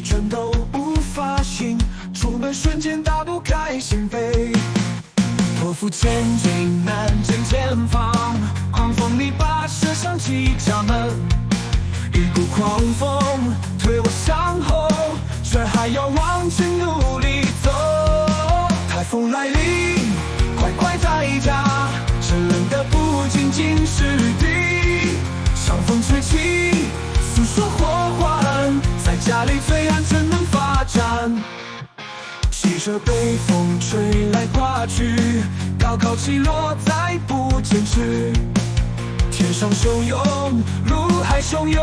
去全都无法醒，出门瞬间打不开心扉。破釜千斤难枕前方，狂风里把射向几家门。一股狂风推我向后，却还要往前努力走。台风来临，乖乖在家，真冷的不仅仅是地。强风吹起，诉说祸患，在家里最安全能发展。骑着北风吹来刮去，高高起落再不坚持。天上汹涌，路海汹涌，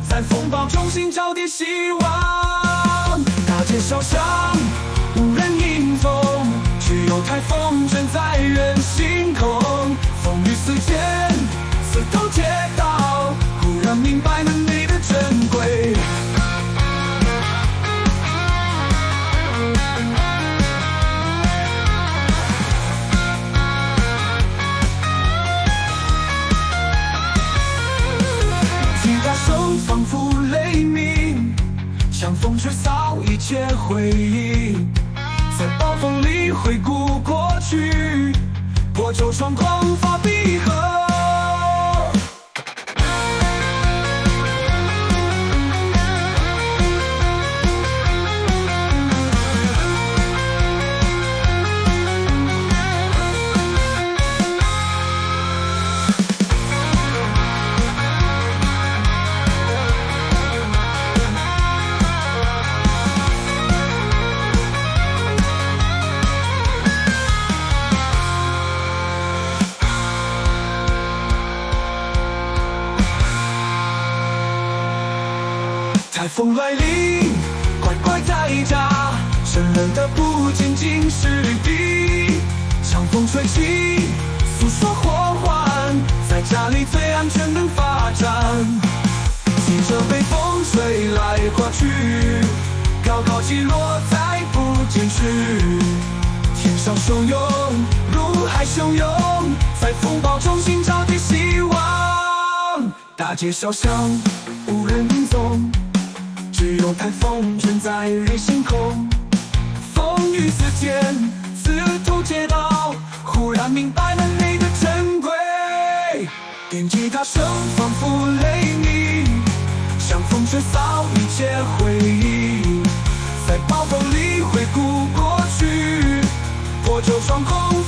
在风暴中寻找点希望。大街小巷无人影踪，只有台风正在远星空。风雨四溅，刺透街道，忽然明白能力的珍贵。吉他手仿佛雷鸣，强风吹扫一切回忆，在暴风里回顾过去，破旧窗狂发闭合。台风来临，乖乖在家，真冷的不仅仅是地。强风吹起，诉说祸患，在家里最安全能发展。骑着北风吹来刮去，高高起落再不坚持。天上汹涌，路海汹涌，在风暴中寻找点希望。大街小巷无人影踪，只有台风正在日星空。风雨四溅，刺透街道，忽然明白能力的珍贵。电吉他声仿佛雷鸣，像风吹扫一切回忆，在暴风里回顾过去，破旧窗空